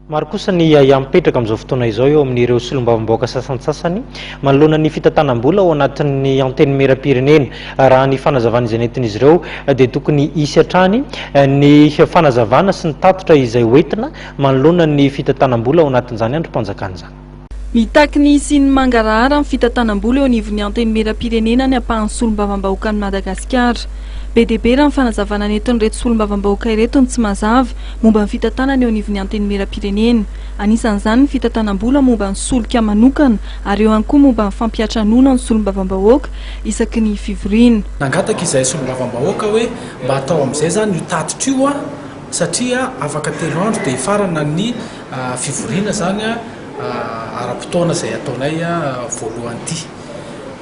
Maro kosa ny mipetraka amin'izao fotoana izao eo amin'ireo solombavambahoaka sasantsasany manoloana ny fitantanam-bola ao anatin'ny anteny mera-pirenena. Raha ny fanazavana izay nentin'izy ireo dia tokony hisy hatrany ny fanazavana sy ny tatitra izay hoentina manoloana ny fitantanam-bola ao anatin'izany androm-panjakana izany. Mitaky ny siny mangarahara amin'ny fitantanam-bola eo anivon'ny anteny mera-pirenena ny ampahan'ny solombavambahoaka ny Madagasikara. Be dia be raha ny fanazavana nentin'ireto solombavambahoaka ireto ny tsy mazava momba ny fitantanana eo anivon'ny anteny mera-pirenena. Anisan'izany ny fitantanam-bola momba ny solika manokana ary eo ihany koa momba ny fampiatranona ny solombavambahoaka isaky ny fivoriana. Nangataka izay solombavambahoaka hoe mba atao amin'izay zany io tatitra io satria afaka 3 andro dia ifarana ny fivoriana zany ara-potoana izay ataonay voalohany ity.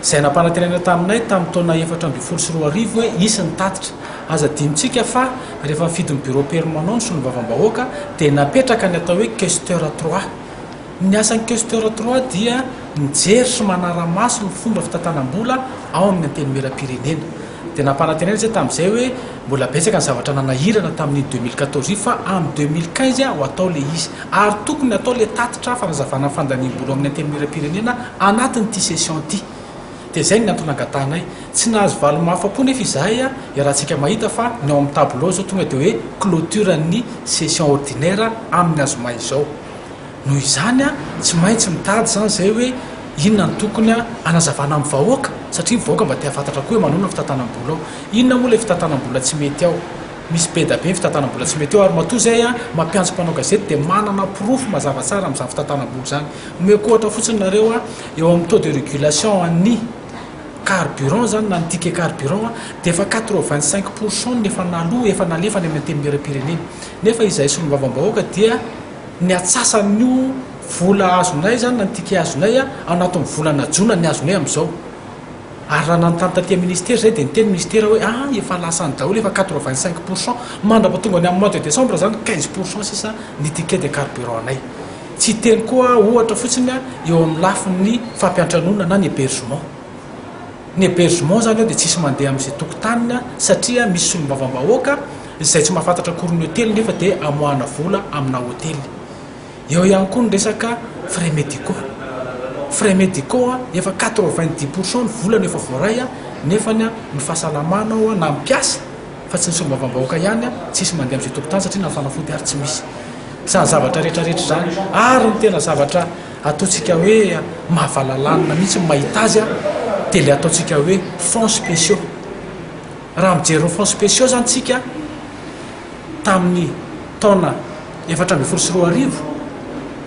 Izay nampanantenana taminay tamin'ny taona 2014 hoe isy ny tatitra. Aza dinitsika fa rehefa mifidin'ny bureau permanent ny solombavambahoaka dia napetraka ny atao hoe questeur 3. Ny asan'ny questeur 3 dia mijery sy manara-maso ny fomba fitantanam-bola ao amin'ny anteny mera-pirenena. Dia nampanantenana zay tamin'izay hoe mbola betsaka ny zavatra nanahirana tamin'ny 2014 fa amin'ny 2015 ho atao le izy ary tokony atao le tatitra fanazavana fandaniam-bola amin'ny anteny mera-pirenena anatin'ity session ity. Dia zay ny antony angatanay tsy nahazo valo mahafa-po nefa izahay rahantsika mahita fa ny ao amin'ny tableau zao tonga dia hoe clôture ny session ordinaire amin'ny azoma izao. Noho izany tsy maintsy mitady zany zay hoe inona ny tokony anazavana amin'ny vahoaka satria vahoaka mba tia fantatra koa hoe manona fitantanam-bola ao. Inona moa le fitantanam-bola tsy mety ao? Misy be da be ny fitantanam-bola tsy mety ao ary matoa zay mampiantso mpanao gazety dia manana profo mazava tsara amin'izany fitantanam-bola zany. Omeko ohatra fotsiny nareo eo amin'ny taux de régulation ny carburant zany na ny ticket carburant dia efa 85% nefa naloha efa nalefa ny amin'ny anteny mera-pirenena. Nefa izahay solombavambahoaka dia ny atsasan'io vola azonay zany na ny ticket azonay anatin'ny volana jona ny azonay amin'izao. Ary raha nanontany taty ministera zay dia niteny ministera hoe efa lasany daholo efa 85% mandrapa tonga ny amin'ny mois de décembre zany 15% sisa ny ticket de carburant anay. Tsy teny koa ohatra fotsiny eo amin'ny lafin'ny fampiantranona na ny hébergement. Ny hébergement zany dia tsisy mandeha amin'izay tokotanina satria misy solombavambahoaka izay tsy mahafantatra akory ny hôtely nefa dia amoahana vola amina hôtely. Eo ihany koa ny resaka frais médicaux. Frais médicaux efa 90% ny volana efa voaray nefa ny fahasalamanao na mpiasa fa tsy ny solombavambahoaka ihany tsisy mandeha amin'izay tokotany satria na fanafody ary tsy misy. Izany zavatra rehetrarehetra zany ary ny tena zavatra ataontsika hoe mahavalalana mihitsy mahita azy dia le ataontsika hoe fonds spéciaux. Raha mijery fonds spéciaux zany tsika tamin'ny taona 2014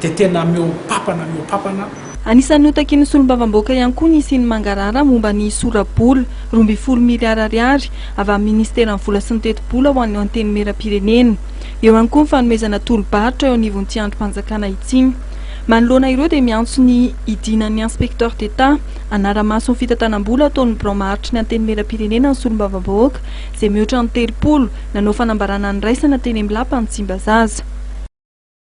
dia tena miopapana. Anisan'ny notakian'ny solombavambahoaka ihany koa ny siny mangarahara momba ny sora-bola 12 miliara ariary avy amin'ny ministera ny vola sy ny teti-bola ho an'ny anteny mera-pirenena. Eo ihany koa ny fanomezana tolo-bahatra eo anivon'ity androm-panjakana ity. Manoloana ireo dia miantso ny idinan'ny inspecteur d'État anara-maso ny fitantanam-bola ataon'ny braomaharitry ny anteny mera-pirenena ny solombavambahoaka izay mihoatra ny 30 nanao fanambarana ny raisana teny amin'ny lapan'ny Tsimbazaza.